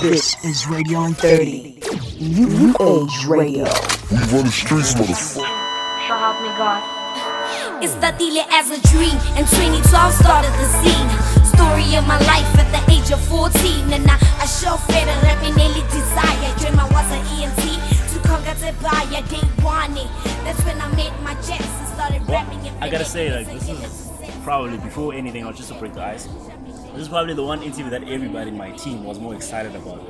This is Radio in 30. New Age Radio. We run the streets, motherfucker. So help me God. It started as a dream, and 2012 started the scene. Story of my life at the age of 14, and I sure fed a rapping daily desire. Dream I was an ENT to conquer the buyer. Day one, that's when I made my checks and started rapping. I gotta say, like, this is probably before anything, or just to break the ice. This is probably the one interview that everybody in my team was more excited about,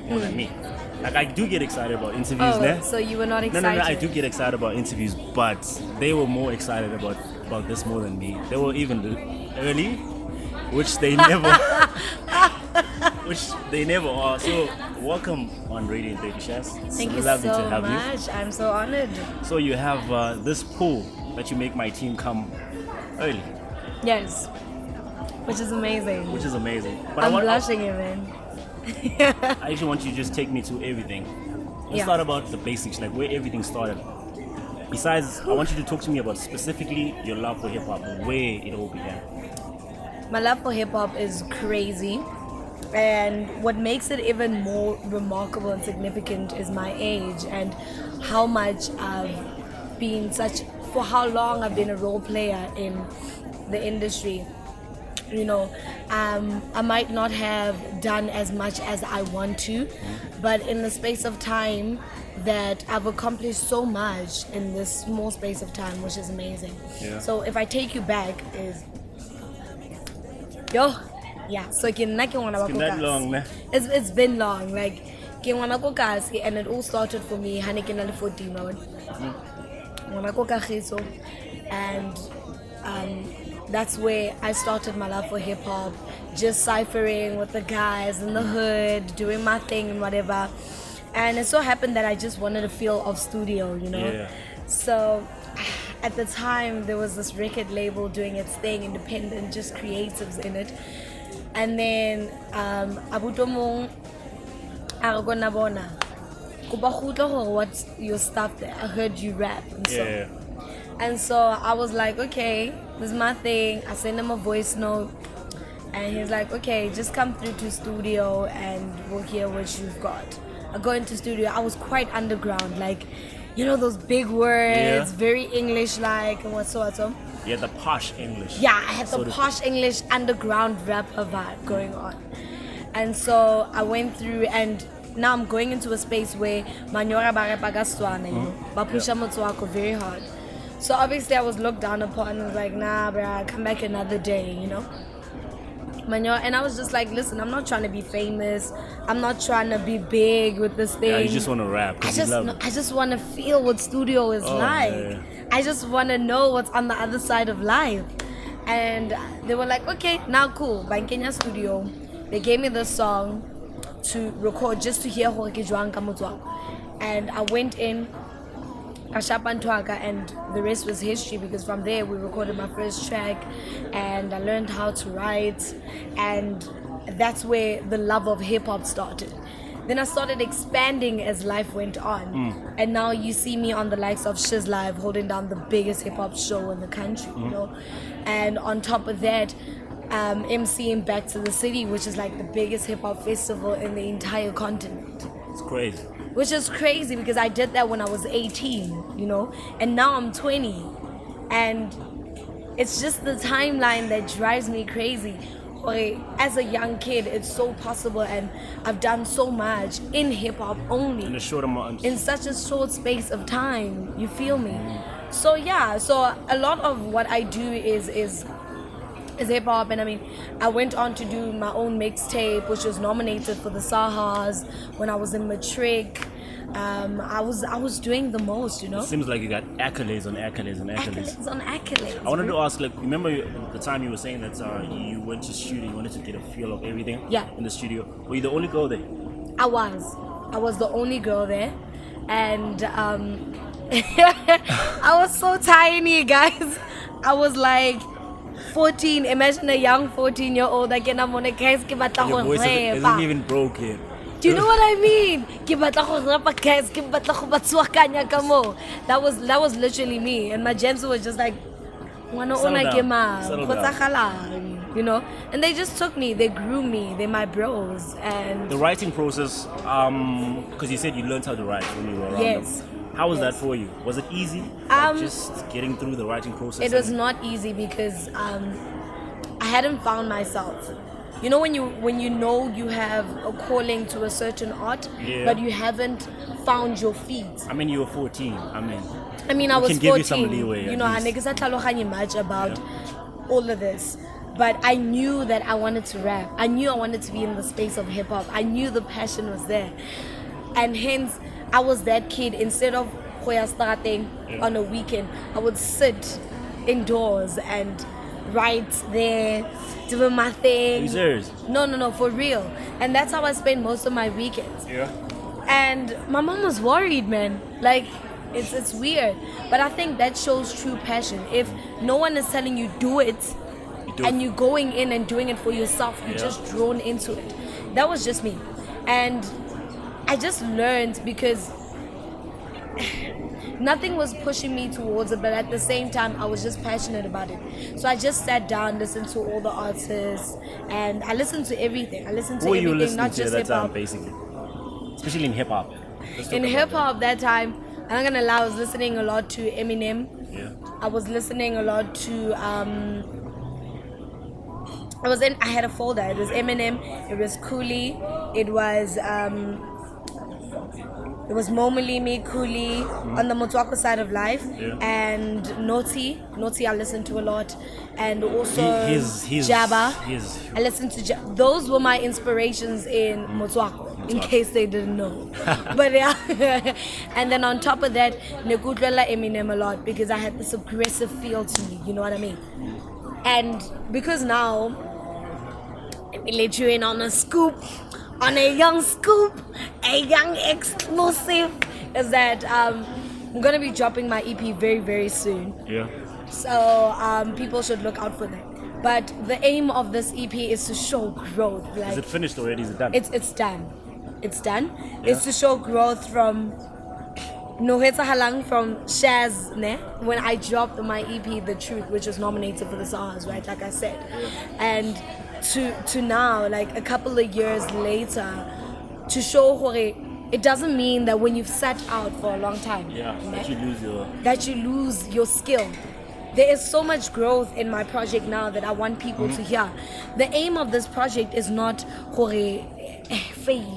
more than me. Like, I do get excited about interviews there. So you were not excited? No, I do get excited about interviews, but they were more excited about this more than me. They were even early, which they never are. So welcome on Radio 30, Shasta. Thank you lovely so to have much. I'm so honored. So you have this pull that you make my team come early. Yes. Which is amazing. But I'm blushing even. I actually want you to just take me to everything. Let's start about the basics, like where everything started. Besides, I want you to talk to me about specifically your love for hip hop, where it all began. My love for hip hop is crazy. And what makes it even more remarkable and significant is my age and how much I've been for how long I've been a role player in the industry. You know, I might not have done as much as I want to, but in the space of time that I've accomplished so much in this small space of time, which is amazing. Yeah. So if I take you back, so it's been that long, ne? It's been long, like and it all started for me 14, and that's where I started my love for hip hop, just ciphering with the guys in the hood, doing my thing and whatever. And it so happened that I just wanted a feel of studio, you know. Yeah. So at the time there was this record label doing its thing, independent, just creatives in it. And then Abutomong Aragonabona. What's your stuff there? I heard you rap and so. Yeah. And so I was like, okay, this is my thing. I sent him a voice note, and he's like, okay, just come through to studio and we'll hear what you've got. I go into studio. I was quite underground, like, you know, those big words, very English-like and so. Yeah, the posh English. Yeah, I had the posh English underground rapper vibe going on. And so I went through, and now I'm going into a space where Manyora Barepagaswana, you know, Bapusha Motswako very hard. So obviously I was looked down upon. I was like, nah, bruh, come back another day, you know? And I was just like, listen, I'm not trying to be famous. I'm not trying to be big with this thing. Yeah, you just want to rap. I just want to feel what studio is like. Yeah. I just want to know what's on the other side of life. And they were like, okay, now cool. By Kenya Studio, they gave me this song to record just to hear Jorge Juan Kamutwa. And I went in, and the rest was history, because from there we recorded my first track and I learned how to write, and that's where the love of hip-hop started. Then I started expanding as life went on, and now you see me on the likes of Chazz Live holding down the biggest hip-hop show in the country, you know. And on top of that, MCing Back to the City, which is like the biggest hip-hop festival in the entire continent. It's crazy. Which is crazy because I did that when I was 18, you know, and now I'm 20. And it's just the timeline that drives me crazy. As a young kid, it's so possible, and I've done so much in hip-hop only. In a short amount. In such a short space of time, you feel me? So yeah, so a lot of what I do is hip-hop, and I mean, I went on to do my own mixtape, which was nominated for the Sahas when I was in matric. I was doing the most, you know. It seems like you got accolades on accolades on accolades. Accolades on accolades. I wanted to ask, like, remember the time you were saying that you went to studio, you wanted to get a feel of everything in the studio. Were you the only girl there? I was the only girl there, and I was so tiny, guys. I was like 14. Imagine a young 14-year-old that can on a case. Your voice isn't even broke yet. Do you know what I mean? That was literally me, and my Jensu was just like, Settle down. you know, and they just took me, they grew me, they're my bros. And The writing process, because you said you learned how to write when you were around Yes. them. How was that Yes. for you? Was it easy? Just getting through the writing process? it was not easy because I hadn't found myself. You know, when you know you have a calling to a certain art, Yeah. but you haven't found your feet. I mean, you were 14. I I we was can give you 14. some leeway, You at know, I least. never sa tlhaloganye much about all of this. But I knew that I wanted to rap. I knew I wanted to be in the space of hip hop. I knew the passion was there. And hence, I was that kid. Instead of starting on a weekend, I would sit indoors and write there, doing my thing. Are you serious? No, for real. And that's how I spent most of my weekends. Yeah. And my mom was worried, man. Like, it's weird. But I think that shows true passion. If no one is telling you do it, do and it. you're going in and doing it for yourself, you're Yeah. just drawn into it. That was just me. And I just learned because nothing was pushing me towards it, but at the same time, I was just passionate about it. So I just sat down, listened to all the artists, and I listened to everything. I listened to Who were you everything, listening not to at just that hip time, hop. basically? Especially in hip hop. In hip hop that time, I'm not gonna lie, I was listening a lot to Eminem. Yeah. I was listening a lot to I had a folder. It was Eminem, it was Cooley, it was Momolimi, Cooley on the Motswako side of life, Yeah. and Naughty I listened to a lot, and also His Jabba. his I listened to those were my inspirations in Motswako, in Motswako. case they didn't know. But yeah, and then on top of that, Nekutlela Eminem a lot because I had this aggressive feel to me. You know what I mean? And because now, let me let you in on a scoop, on a young scoop, a young exclusive, is that I'm gonna be dropping my EP very, very soon. Yeah. So people should look out for that. But the aim of this EP is to show growth. Is Like it finished already? Is it done? it's done. It's done. Yeah. It's to show growth from Nohetsa Halang from Chazz, ne? When I dropped my EP, The Truth, which was nominated for the SARS, right? Like I said. And to now, like a couple of years later, to show hore, it doesn't mean that when you've sat out for a long time, Yeah. ne? That you lose your your skill. There is so much growth in my project now that I want people to hear. The aim of this project is not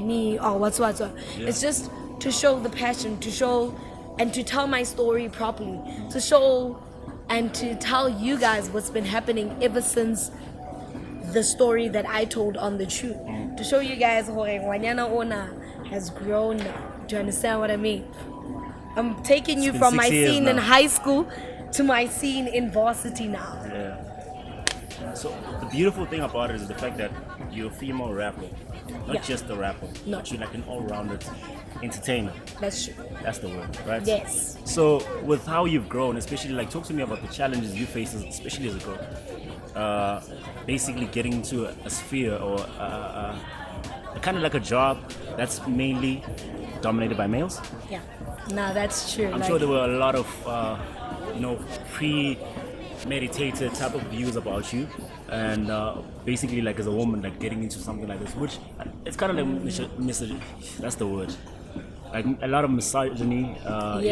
me or whatsoever. Yeah. It's just to show the passion, to show and to tell my story properly, to show and to tell you guys what's been happening ever since the story that I told on The Truth. To show you guys Wanyana Ona has grown now. Do you understand what I mean? I'm taking you been from 6 my years scene in now. high school to my scene in varsity now. Yeah. So the beautiful thing about it is the fact that you're a female rapper, not Yeah. just a rapper, No. but you're like an all-rounded entertainer. That's true. That's the word, right? Yes. So with how you've grown, especially like talk to me about the challenges you face, especially as a girl. Basically getting into a sphere or kind of like a job that's mainly dominated by males. Yeah. No, that's true. I'm sure there were a lot of premeditated type of views about you, and basically like as a woman like getting into something like this, which it's kind of like that's the word, like a lot of misogyny, you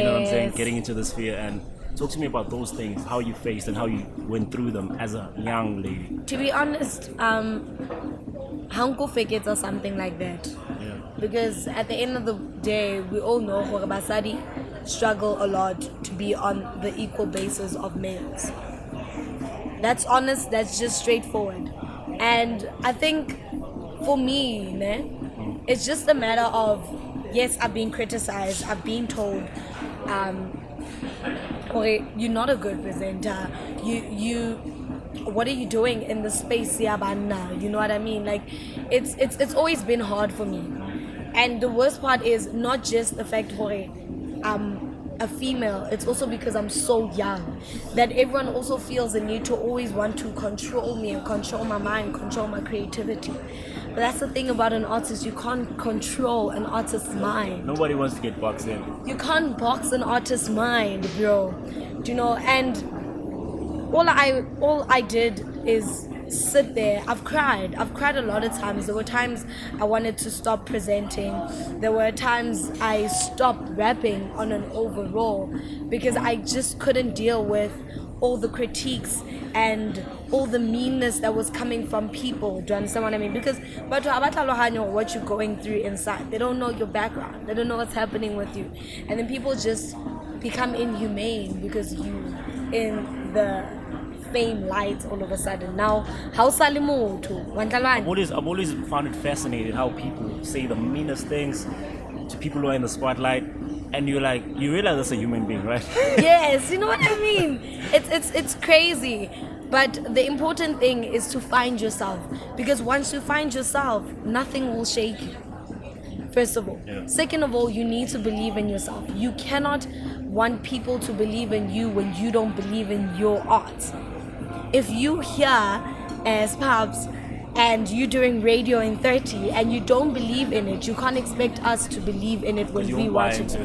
know what I'm saying, Yes. getting into the sphere. And talk to me about those things, how you faced and how you went through them as a young lady. To be honest, Hanko figures or something like that. Yeah. Because at the end of the day, we all know Hore Basadi struggle a lot to be on the equal basis of males. That's honest, that's just straightforward. And I think for me, ne, it's just a matter of, yes, I've been criticized, I've been told, you're not a good presenter. What are you doing in the space, Yabana? You know what I mean? Like, it's always been hard for me. And the worst part is not just the fact I'm a female, it's also because I'm so young that everyone also feels the need to always want to control me and control my mind, control my creativity. But that's the thing about an artist, you can't control an artist's mind. Nobody wants to get boxed in. You can't box an artist's mind, bro. Do you know? And all I did is sit there. I've cried a lot of times. There were times I wanted to stop presenting. There were times I stopped rapping on an overall because I just couldn't deal with all the critiques and all the meanness that was coming from people. Do you understand what I mean? Because what you're going through inside, they don't know your background, they don't know what's happening with you, and then people just become inhumane because you in the fame light all of a sudden. Now, how I've always found it fascinating how people say the meanest things to people who are in the spotlight, and you realize that's a human being, right? Yes, you know what I mean? It's crazy. But the important thing is to find yourself, because once you find yourself, nothing will shake you. First of all. Yeah. Second of all, you need to believe in yourself. You cannot want people to believe in you when you don't believe in your art. If you hear as Paps and you're doing radio in 30 and you don't believe in it, you can't expect us to believe in it when we watch it.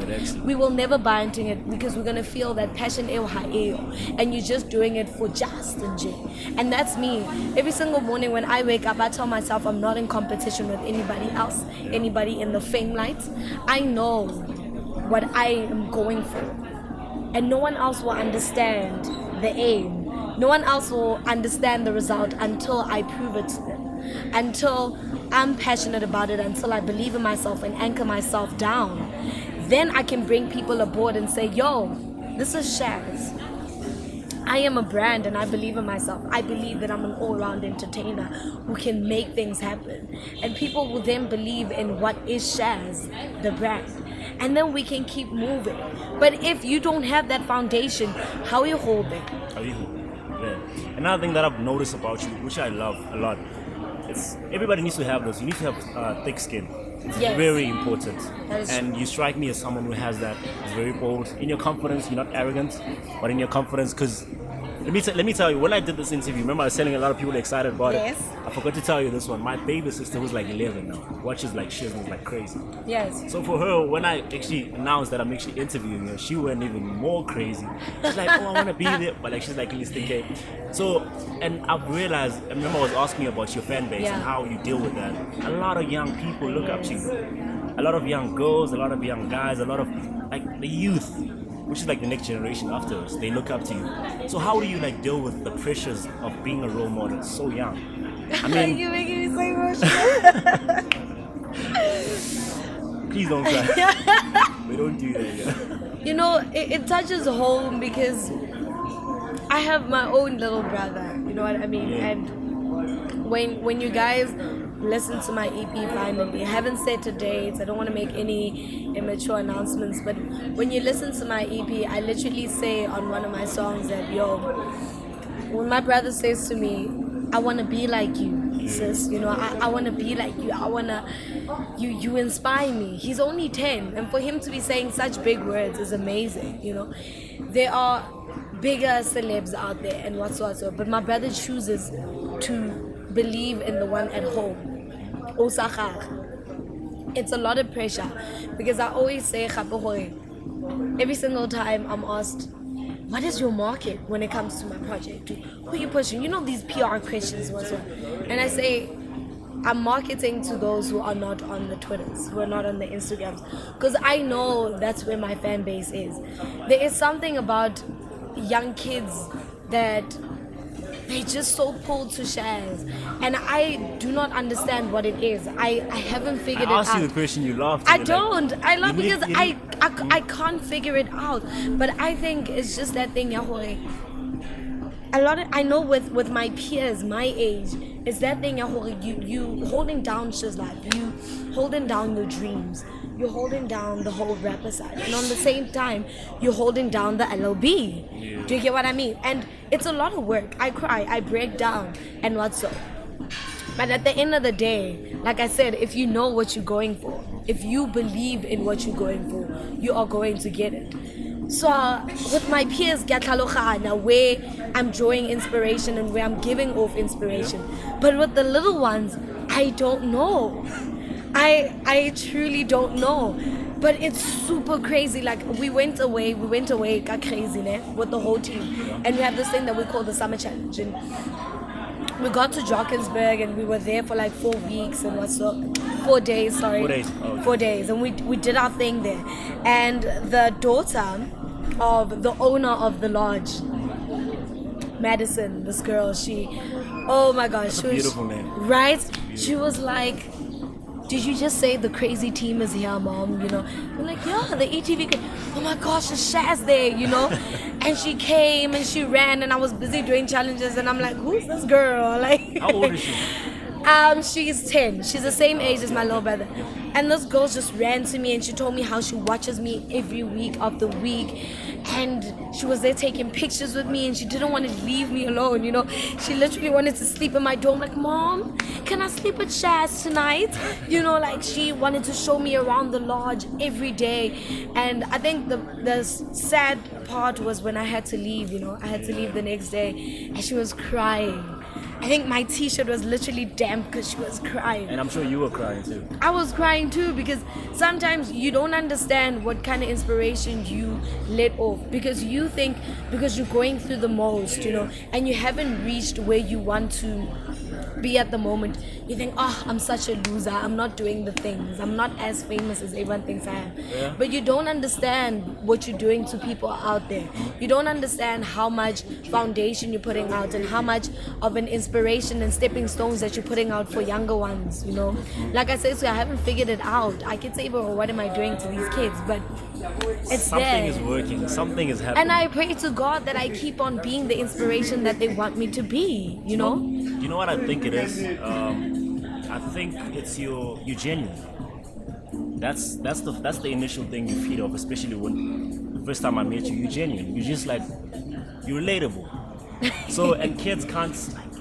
We will never buy into it because we're gonna feel that passion and you're just doing it for Justin J. And that's me. Every single morning when I wake up, I tell myself I'm not in competition with anybody else, anybody in the fame lights. I know what I am going for, and no one else will understand the aim. No one else will understand the result until I prove it to them, until I'm passionate about it, until I believe in myself and anchor myself down. Then I can bring people aboard and say, yo, this is Shazz. I am a brand and I believe in myself. I believe that I'm an all-round entertainer who can make things happen. And people will then believe in what is Shazz, the brand. And then we can keep moving. But if you don't have that foundation, how are you holding? Yeah. Another thing that I've noticed about you, which I love a lot, it's everybody needs to have this. You need to have thick skin. It's Yes. very important. That is And you strike me as someone who has that. It's very bold. In your confidence, you're not arrogant, but in your confidence, because let me tell you, when I did this interview, remember I was telling a lot of people excited about Yes. it. I forgot to tell you this one. My baby sister, who's like 11 now, watches like shiznit like crazy. Yes. So for her, when I actually announced that I'm actually interviewing her, she went even more crazy. She's like, oh, I want to be there. But like, she's like, listen, okay. So, and I've realized, I remember I was asking you about your fan base Yeah. and how you deal with that. A lot of young people look up to you. A lot of young girls, a lot of young guys, a lot of like the youth, which is like the next generation after us, they look up to you. So how do you like deal with the pressures of being a role model so young? I mean, You're making me so emotional. please don't cry. We don't do that here. You know, it touches home because I have my own little brother, you know what I mean? Yeah. And when you guys listen to my EP finally, I haven't set a date, I don't want to make any immature announcements, but when you listen to my EP, I literally say on one of my songs that, yo, when my brother says to me, I want to be like you, sis, you know, I want to be like you, you inspire me. He's only 10, and for him to be saying such big words is amazing, you know. There are bigger celebs out there and whatsoever, but my brother chooses to believe in the one at home. It's a lot of pressure because I always say, every single time I'm asked, what is your market when it comes to my project? Who are you pushing? You know, these PR questions whatsoever. And I say, I'm marketing to those who are not on the Twitters, who are not on the Instagrams, because I know that's where my fan base is. There is something about young kids that they're just so pulled to Shazz, and I do not understand what it is. I haven't figured it out. I asked you the question, you laughed. I You're don't. Like, I laugh you because need- I can't figure it out. But I think it's just that thing, Yahweh. I know with my peers, my age, it's that thing, Yahweh. You holding down Shazz life. You holding down your dreams. You're holding down the whole rapper side, and on the same time, you're holding down the LOB. Yeah. Do you get what I mean? And it's a lot of work. I cry, I break down, and what so. But at the end of the day, like I said, if you know what you're going for, if you believe in what you're going for, you are going to get it. So with my peers, where I'm drawing inspiration and where I'm giving off inspiration. But with the little ones, I don't know. I truly don't know. But it's super crazy. Like we went away got crazy, né? With the whole team. And we have this thing that we call the summer challenge. And we got to Drakensberg and we were there for like 4 weeks and 4 days, sorry. 4 days. Oh, okay. 4 days, and we did our thing there. And the daughter of the owner of the lodge, Madison, this girl, oh my gosh, That's a beautiful name. Right? She was like, did you just say the crazy team is here, Mom? You know, I'm like, yeah, the ETV. Oh my gosh, there's Shaz there, you know. And she came and she ran, and I was busy doing challenges, and I'm like, who's this girl? Like, How old is she? She's 10. She's the same age as my little brother. And this girl just ran to me and she told me how she watches me every week after week. And she was there taking pictures with me and she didn't want to leave me alone, you know. She literally wanted to sleep in my dorm. Like, Mom, can I sleep with Shaz tonight? You know, like she wanted to show me around the lodge every day. And I think the sad part was when I had to leave, you know. I had to leave the next day and she was crying. I think my t-shirt was literally damp because she was crying. And I'm sure you were crying too. I was crying too because sometimes you don't understand what kind of inspiration you let off because you think because you're going through the most, you know, and you haven't reached where you want to be at the moment. You think, oh, I'm such a loser. I'm not doing the things. I'm not as famous as everyone thinks I am. Yeah. But you don't understand what you're doing to people out there. You don't understand how much foundation you're putting out and how much of an inspiration and stepping stones that you're putting out for younger ones, you know. Like I said, so I haven't figured it out. I can say, well, what am I doing to these kids? But it's Something there. is working. Something is happening. And I pray to God that I keep on being the inspiration that they want me to be, you know? You know what I think it is? I think it's you're genuine. That's the initial thing you feed off, especially when the first time I met you, you're genuine. You're just like, you're relatable. So, and kids can't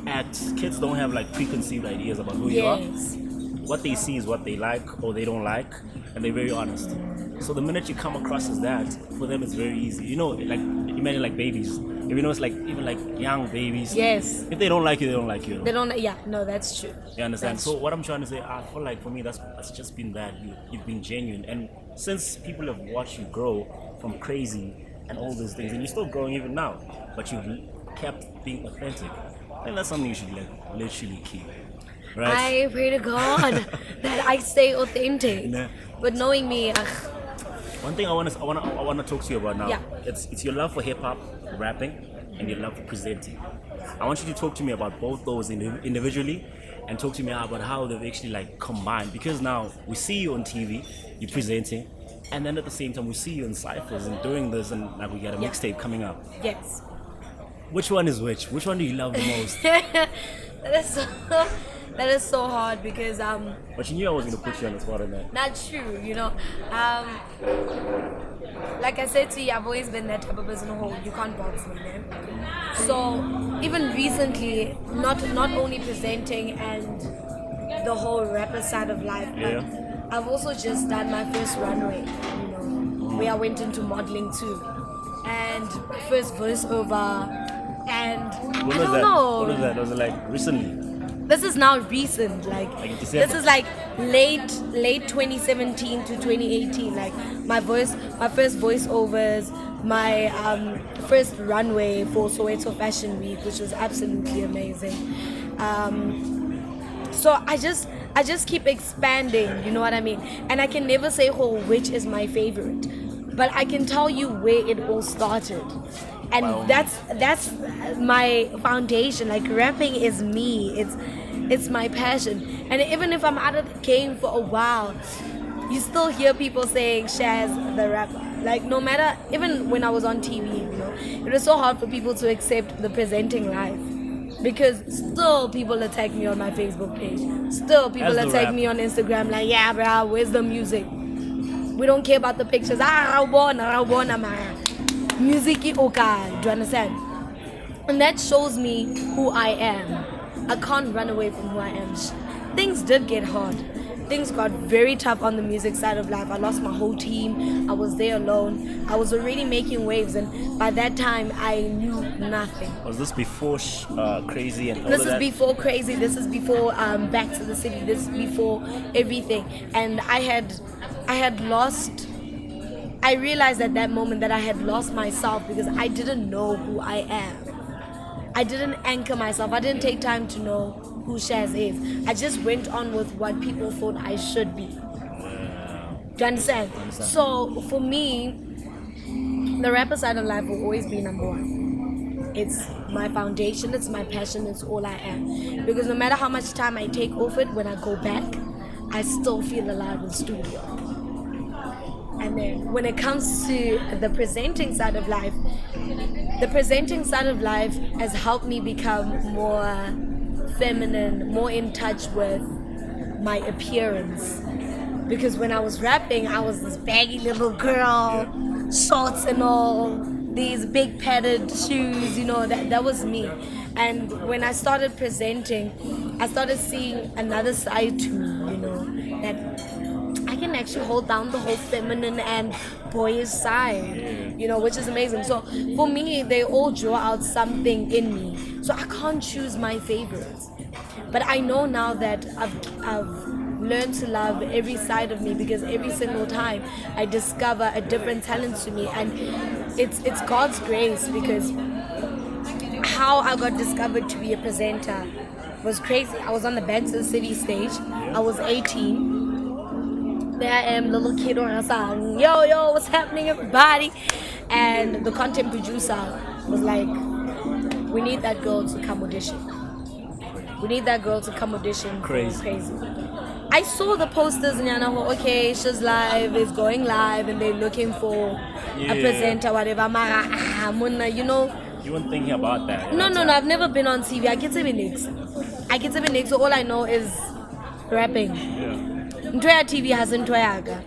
act, kids don't have like preconceived ideas about who you are. Yes. What they see is what they like or they don't like, and they're very honest. So the minute you come across as that, for them it's very easy. You know, like imagine like babies. If you know, it's like even like young babies. Yes. If they don't like you, they don't like you. They don't, yeah, no, that's true. You understand? That's So what I'm trying to say, I feel like for me, that's just been that. You've been genuine. And since people have watched you grow from Crazy and all these things, and you're still growing even now, but you've kept being authentic, I think that's something you should like literally keep. Right? I pray to God that I stay authentic. Nah. But knowing me, One thing I want to talk to you about now. Yeah. It's your love for hip hop, rapping, and your love for presenting. I want you to talk to me about both those individually, and talk to me about how they've actually like combined. Because now we see you on TV, you're presenting, and then at the same time we see you in cyphers and doing this, and like we got a Yeah. mixtape coming up. yes. Which one is which? Which one do you love the most? That is so hard because But you knew I was gonna put you on the spot on that. not true, you know. Like I said to you, I've always been that type of person who you can't box me, man. So even recently, not only presenting and the whole rapper side of life, but Yeah. I've also just done my first runway, you know, where I went into modeling too, and first voiceover, and When I was don't that? know. When was that? Was it like recently? This is now recent, like December? this is like late 2017 to 2018. Like my first voiceovers, my first runway for Soweto Fashion Week, which was absolutely amazing. So I just keep expanding, you know what I mean? And I can never say which is my favorite, but I can tell you where it all started. And Wow. that's my foundation. Like rapping is me. It's my passion. And even if I'm out of the game for a while, you still hear people saying Shaz the rapper. Like no matter, even when I was on TV, you know, it was so hard for people to accept the presenting life. Because still people attack me on my Facebook page. Still people As the attack rap. me on Instagram like, yeah, bro, where's the music? We don't care about the pictures. Rawbona, man. Music okay, do you understand? And that shows me who I am. I can't run away from who I am. Things did get hard. Things got very tough on the music side of life. I lost my whole team. I was there alone. I was already making waves, and by that time I knew nothing. Was this before Crazy and all This of is that? before Crazy. This is before Back to the City. This is before everything. And I had lost. I realized at that moment that I had lost myself because I didn't know who I am. I didn't anchor myself. I didn't take time to know who Chazz is. I just went on with what people thought I should be. Do you understand? So for me, the rapper side of life will always be number one. It's my foundation, it's my passion, it's all I am. Because no matter how much time I take off it, when I go back, I still feel alive in studio. And then when it comes to the presenting side of life, has helped me become more feminine, more in touch with my appearance. Because when I was rapping, I was this baggy little girl, shorts and all, these big padded shoes, that was me. And when I started presenting, I started seeing another side to me, that I can actually hold down the whole feminine and boyish side, which is amazing. So for me, they all draw out something in me. So I can't choose my favorites. But I know now that I've learned to love every side of me, because every single time I discover a different talent to me, and it's God's grace, because how I got discovered to be a presenter was crazy. I was on the Back to the City stage. I was 18. There I am, little kid on a song. Yo, what's happening, everybody? And the content producer was like, we need that girl to come audition. Craze. Crazy. I saw the posters and I know, okay, Shazz Live is going live and they're looking for a presenter, whatever. You weren't thinking about that. No, I've never been on TV. I get to be next. So all I know is rapping. Ntoya TV hasn't toyaga.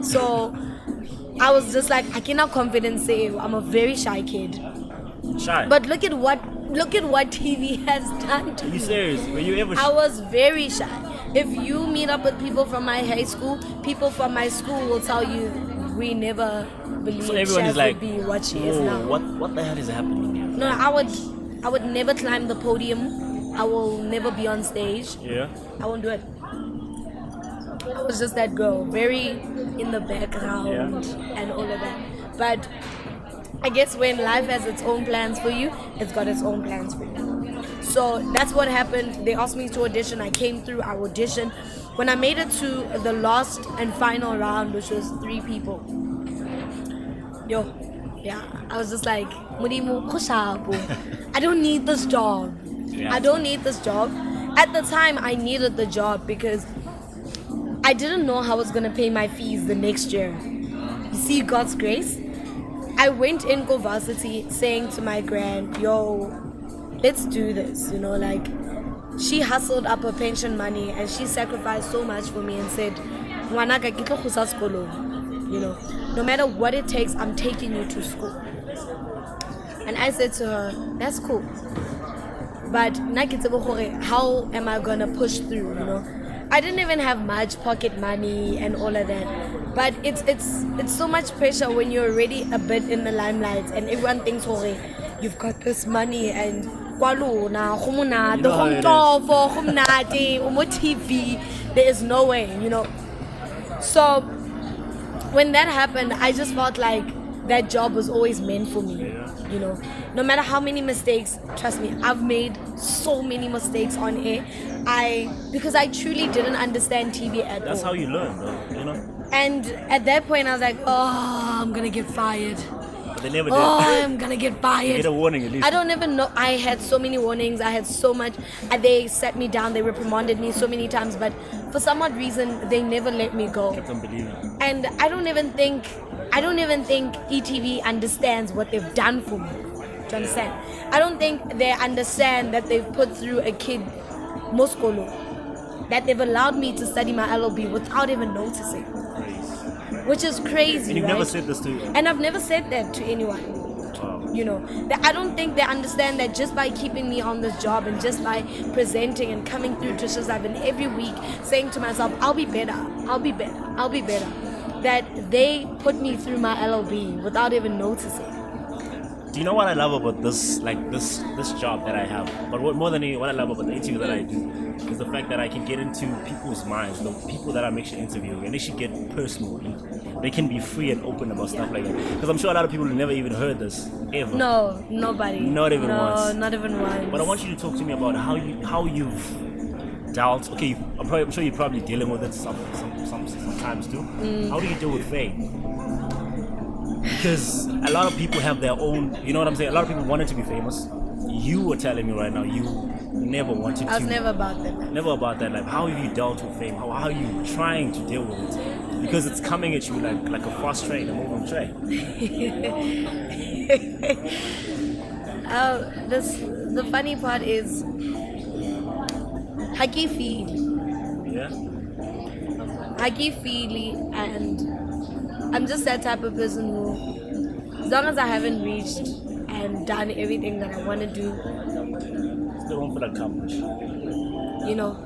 So I was just like, I cannot confidently say I'm a very shy kid. Shy. But look at what TV has done to me. Are you serious? Were you ever I was very shy. If you meet up with people from my high school, people from my school will tell you we never believed Chazz would be what she is now. What the hell is happening here? No, I would never climb the podium. I will never be on stage. Yeah. I won't do it. I was just that girl, very in the background and all of that. But I guess when life has its own plans for you, it's got its own plans for you. So that's what happened. They asked me to audition. I came through. I auditioned. When I made it to the last and final round, which was 3 people, I was just like, I don't need this job. I don't need this job. At the time, I needed the job because I didn't know how I was going to pay my fees the next year. You see God's grace? I went in go varsity saying to my gran, let's do this, she hustled up her pension money and she sacrificed so much for me and said, "Ngwanaka, ke tlo go sa sekolong. No matter what it takes, I'm taking you to school." And I said to her, that's cool. But how am I gonna push through, I didn't even have much pocket money and all of that. But it's so much pressure when you're already a bit in the limelight and everyone thinks, you've got this money and TV. There is no way, So when that happened, I just felt like that job was always meant for me. No matter how many mistakes, trust me, I've made so many mistakes on air. Because I truly didn't understand TV at all. That's how you learn, though, And at that point, I was like, I'm gonna get fired. But they never did. I'm gonna get fired. You get a warning at least. I don't even know. I had so many warnings. I had so much. They sat me down. They reprimanded me so many times. But for some odd reason, they never let me go. Kept on believing. And I don't even think ETV understands what they've done for me. Do you understand? I don't think they understand that they've put through a kid Moskolo, that they've allowed me to study my LLB without even noticing. Which is crazy. And you've right? never said this to you. And I've never said that to anyone. Wow. I don't think they understand that just by keeping me on this job and just by presenting and coming through to Shazz Live and every week saying to myself, I'll be better, that they put me through my LLB without even noticing. Do you know what I love about this, like this job that I have? But more than what I love about the interview that I do is the fact that I can get into people's minds, the people that I'm actually interviewing, and they should get personal. They can be free and open about stuff like that. Because I'm sure a lot of people have never even heard this ever. No, nobody. Not even once. No, not even once. But I want you to talk to me about how you've dealt. Okay, I'm sure you're probably dealing with it sometimes too. How do you deal with fame? Because a lot of people have their own, you know what I'm saying? A lot of people wanted to be famous. You were telling me right now you never wanted to. I was never about that. Never about that. Like, how have you dealt with fame? How are you trying to deal with it? Because it's coming at you like a fast train, a moving train. The funny part is, I keep feeling. Yeah? I keep feeling, and I'm just that type of person who, as long as I haven't reached and done everything that I want to do, Still won't feel accomplished. you know,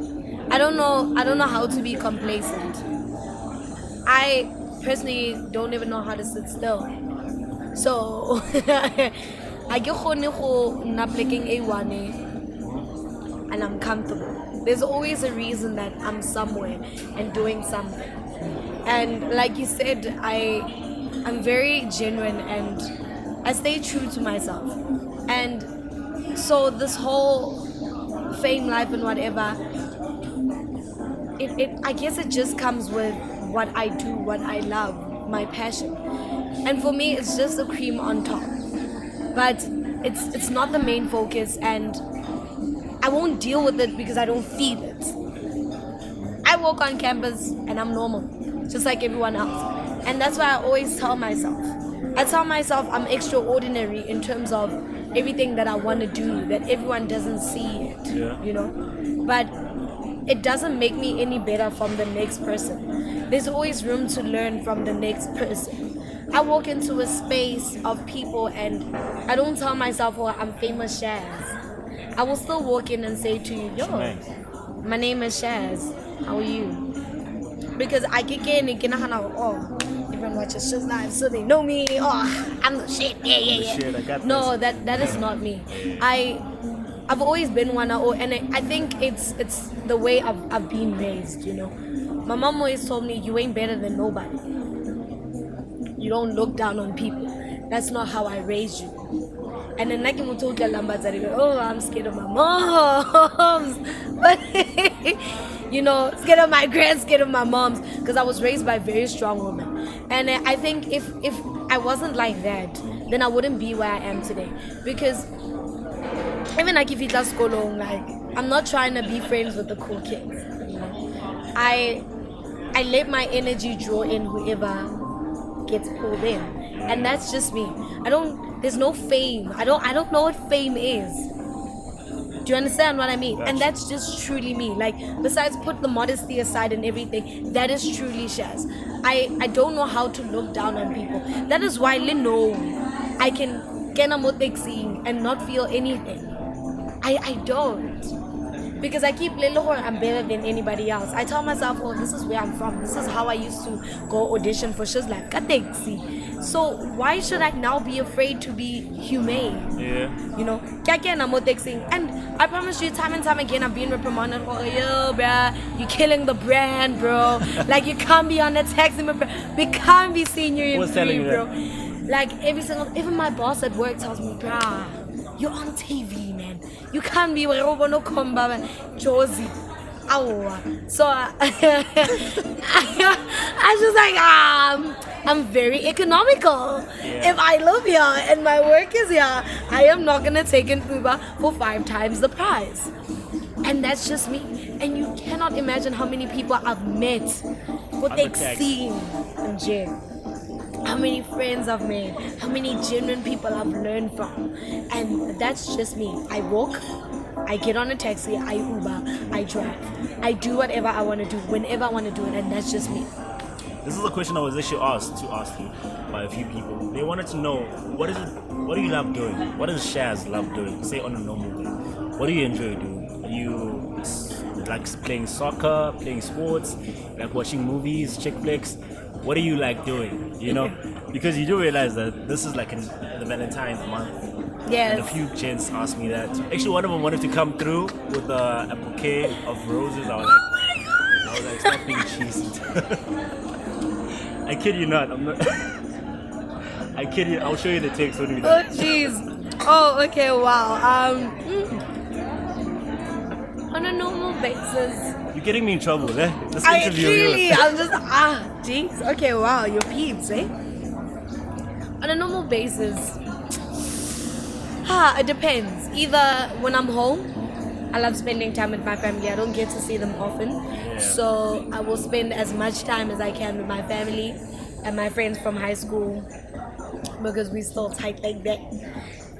I don't know how to be complacent. I personally don't even know how to sit still. So I get not picking A1 and I'm comfortable. There's always a reason that I'm somewhere and doing something. And like you said, I'm very genuine and I stay true to myself. And so this whole fame life and whatever, I guess it just comes with what I do, what I love, my passion. And for me, it's just the cream on top. But it's not the main focus, and I won't deal with it because I don't feel it. I walk on campus and I'm normal, just like everyone else. And that's why I always tell myself. I'm extraordinary in terms of everything that I want to do, that everyone doesn't see it, you know? But it doesn't make me any better from the next person. There's always room to learn from the next person. I walk into a space of people and I don't tell myself, oh, I'm famous Shazz. I will still walk in and say to you, yo, my name is Shazz. How are you? Because I get in and get oh, everyone watches Shazz live, so they know me. Oh, I'm the shit. Yeah. No, that is not me. I've always been one, and I think it's the way I've been raised, you know. My mom always told me, you ain't better than nobody. You don't look down on people. That's not how I raised you. And then oh, I'm scared of my moms. But you know, scared of my grands, scared of my moms, because I was raised by very strong women. And I think if I wasn't like that, then I wouldn't be where I am today. Because even like if you just go along, like I'm not trying to be friends with the cool kids. You know? I let my energy draw in whoever gets pulled in, and that's just me. There's no fame. I don't know what fame is. Do you understand what I mean? And that's just truly me. Like, besides put the modesty aside and everything, that is truly Shazz. I don't know how to look down on people. That is why I can get a motexiing and not feel anything. I don't. Because I keep I'm better than anybody else. I tell myself, oh, this is where I'm from. This is how I used to go audition for shows like Katexi. So why should I now be afraid to be humane? Yeah. You know? And I promise you, time and time again, I'm being reprimanded for, yo, bruh, you're killing the brand, bro. Like, you can't be on the taxi, we can't be seeing you in free, bro. Like, even my boss at work tells me, bruh, you're on TV, man. You can't be Josie. So I just like, I'm very economical. Yeah. If I live here and my work is here, I am not gonna take an Uber for 5 times the price. And that's just me. And you cannot imagine how many people I've met, what they've seen in jail. How many friends I've made, how many genuine people I've learned from. And that's just me. I walk, I get on a taxi, I Uber, I drive. I do whatever I want to do, whenever I want to do it, and that's just me. This is a question I was actually asked you by a few people. They wanted to know, what do you love doing? What does Shazz love doing? Say on a normal day. What do you enjoy doing? Are you like playing soccer, playing sports, like watching movies, chick flicks? what do you like doing? You know, because you do realize that this is like in the Valentine's month. Yes. And a few gents asked me that. Actually, one of them wanted to come through with a bouquet of roses. I was like, stop being cheesy. I kid you not. I'm not. I kid you. I'll show you the text when we Oh jeez. Oh, okay. Wow. On a normal basis. You're getting me in trouble, eh? This I interview. really, I'm just jeez. Okay, wow, your peeps, eh? On a normal basis, it depends. Either when I'm home, I love spending time with my family. I don't get to see them often, so I will spend as much time as I can with my family and my friends from high school because we still tight like that.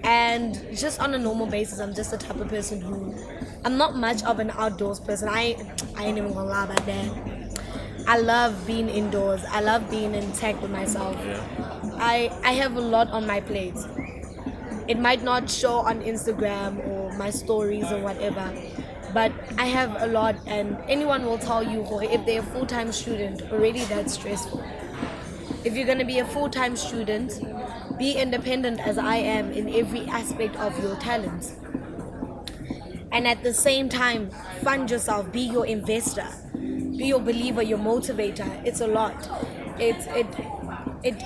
And just on a normal basis, I'm just the type of person who, I'm not much of an outdoors person. I ain't even gonna lie about that. I love being indoors. I love being in tech with myself. I have a lot on my plate. It might not show on Instagram or my stories or whatever, but I have a lot, and anyone will tell you if they're a full-time student, already that's stressful. If you're gonna be a full-time student, be independent as I am in every aspect of your talents. And at the same time, fund yourself, be your investor, be your believer, your motivator. It's a lot. It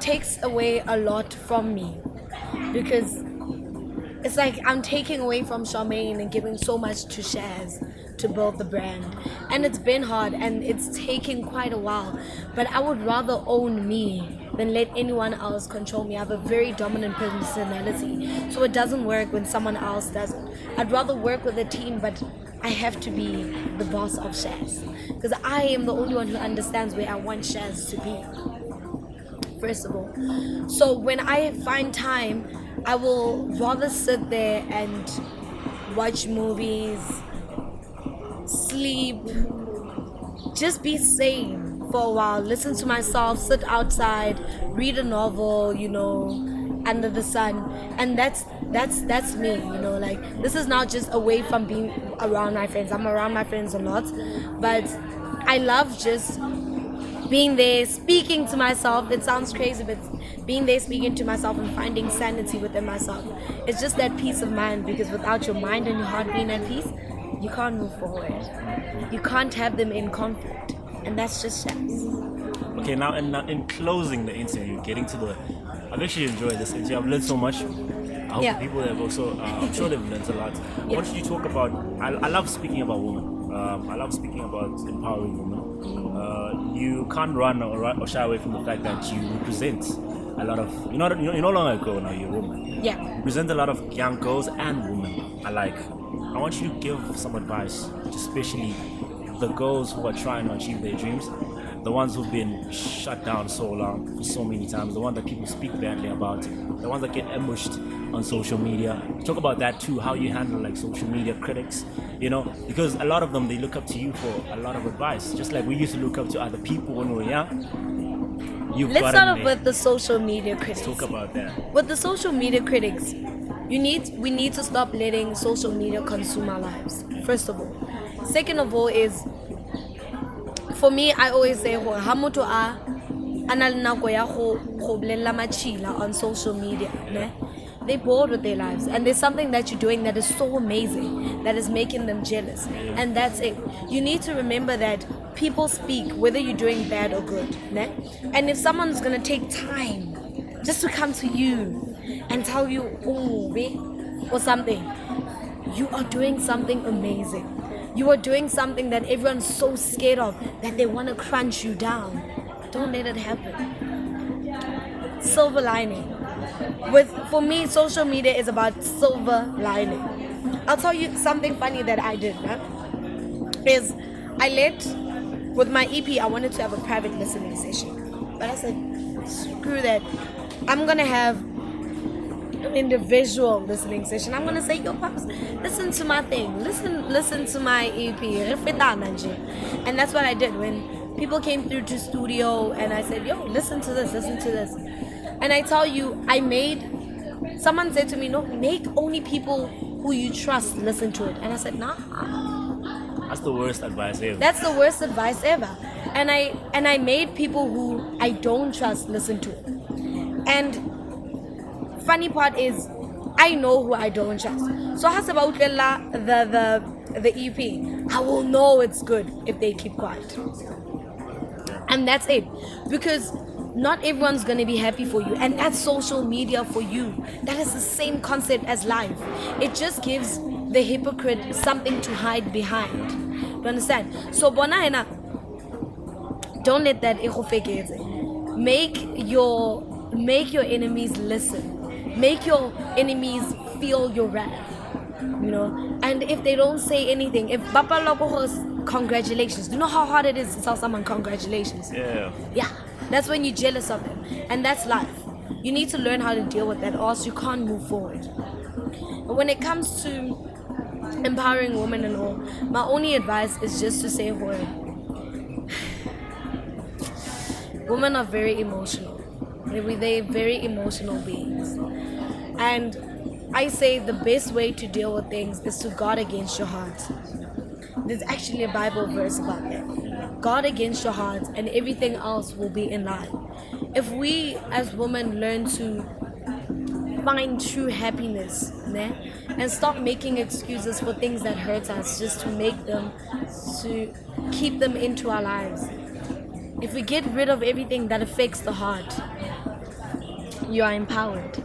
takes away a lot from me because it's like I'm taking away from Charmaine and giving so much to Chazz to build the brand. And it's been hard and it's taken quite a while. But I would rather own me than let anyone else control me. I have a very dominant personality. So it doesn't work when someone else does it. I'd rather work with a team, but I have to be the boss of Chazz. Because I am the only one who understands where I want Chazz to be. First of all. So when I find time, I will rather sit there and watch movies, sleep, just be sane for a while, listen to myself, sit outside, read a novel, you know, under the sun. And that's me, you know, like this is not just away from being around my friends. I'm around my friends a lot, but I love just being there, speaking to myself. It sounds crazy, but being there, speaking to myself and finding sanity within myself. It's just that peace of mind, because without your mind and your heart being at peace, you can't move forward. You can't have them in conflict. And that's just Chazz. Okay, now in closing the interview, getting to the, I've actually enjoyed this interview. I've learned so much. I hope people have also, I'm sure they've learned a lot. I want you to talk about, I love speaking about women. I love speaking about empowering women. You can't run or shy away from the fact that you represent a lot of, you're no longer a girl now, you're a woman. Yeah. You represent a lot of young girls and women alike. I want you to give some advice, especially the girls who are trying to achieve their dreams, the ones who've been shut down so long, for so many times, the ones that people speak badly about, the ones that get ambushed on social media. Talk about that too, how you handle like social media critics, you know, because a lot of them, they look up to you for a lot of advice, just like we used to look up to other people when we were young. Let's start off with the social media critics. Let's talk about that. With the social media critics, we need to stop letting social media consume our lives, first of all. Second of all is, for me, I always say, ha motho a na le nako ya go bolella matšhila on social media, ne? They're bored with their lives, and there's something that you're doing that is so amazing that is making them jealous, and that's it. You need to remember that people speak whether you're doing bad or good, ne? And if someone's gonna take time just to come to you and tell you, oh, or something, you are doing something amazing. You are doing something that everyone's so scared of that they want to crunch you down. Don't let it happen. Silver lining. For me, social media is about silver lining. I'll tell you something funny that I did. Is with my EP, I wanted to have a private listening session. But I said, screw that. I'm going to have an individual listening session. I'm gonna say, yo, Paps, listen to my thing, listen to my EP, and that's what I did when people came through to studio, and I said, yo, listen to this, and I tell you, someone said to me, no, make only people who you trust listen to it, and I said, nah. That's the worst advice ever. That's the worst advice ever. and I made people who I don't trust listen to it. And funny part is, I know who I don't trust. So has about the EP, I will know it's good if they keep quiet. And that's it. Because not everyone's gonna be happy for you, and that's social media for you. That is the same concept as life. It just gives the hypocrite something to hide behind. You understand? So Bonahena, don't let that make your enemies listen. Make your enemies feel your wrath. You know, and if they don't say anything, if Bapa Lobo's congratulations, do you know how hard it is to tell someone congratulations? Yeah, that's when you're jealous of them, and that's life. You need to learn how to deal with that, or else you can't move forward. But when it comes to empowering women and all, my only advice is just to say, women are very emotional. They're very emotional beings, and I say the best way to deal with things is to guard against your heart. There's actually a Bible verse about that. Guard against your heart, and everything else will be in line. If we as women learn to find true happiness, and stop making excuses for things that hurt us just to keep them into our lives. If we get rid of everything that affects the heart, you are empowered.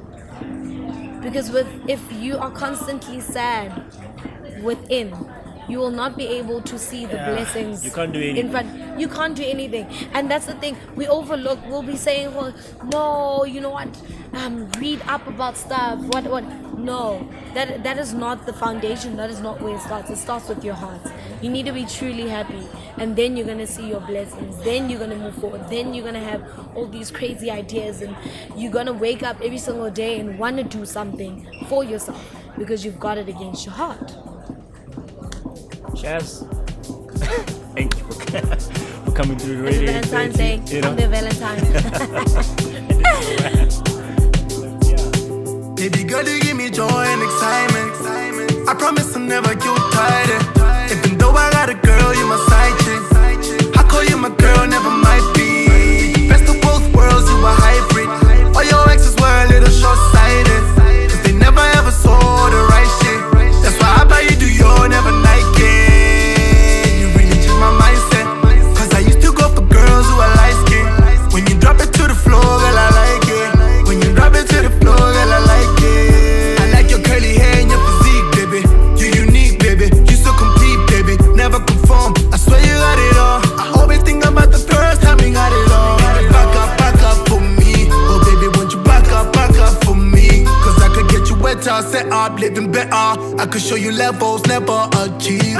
Because if you are constantly sad within, you will not be able to see the blessings. You can't do anything. In front. You can't do anything. And that's the thing. We overlook. We'll be saying, well, no, you know what? Read up about stuff. What? No. That is not the foundation. That is not where it starts. It starts with your heart. You need to be truly happy. And then you're going to see your blessings. Then you're going to move forward. Then you're going to have all these crazy ideas. And you're going to wake up every single day and want to do something for yourself. Because you've got it against your heart. Chazz, thank you for coming through the radio. It's Valentine's Day. You know? I'm the Valentine. Baby girl, you give me joy and excitement. I promise I'll never get tired. Even though I got a girl, you're my side chick. I call you my girl, never might be. Best of both worlds, you a hybrid. All your exes were a little short-sighted, cause they never ever saw the right shit. That's why I buy you do your never Nike. You really changed my mindset, cause I used to go for girls who are light-skinned. When you drop it to the floor, girl, I like it. When you drop it to the floor, girl, I like it. I like your curly hair and your physique, baby. You're unique, baby. You so complete, baby. Never conform. I swear you got it all. I always think about the first time we got it all. Back up for me. Oh, baby, won't you back up for me? Cause I could get you wetter, set up, living better. I could show you levels never achieved.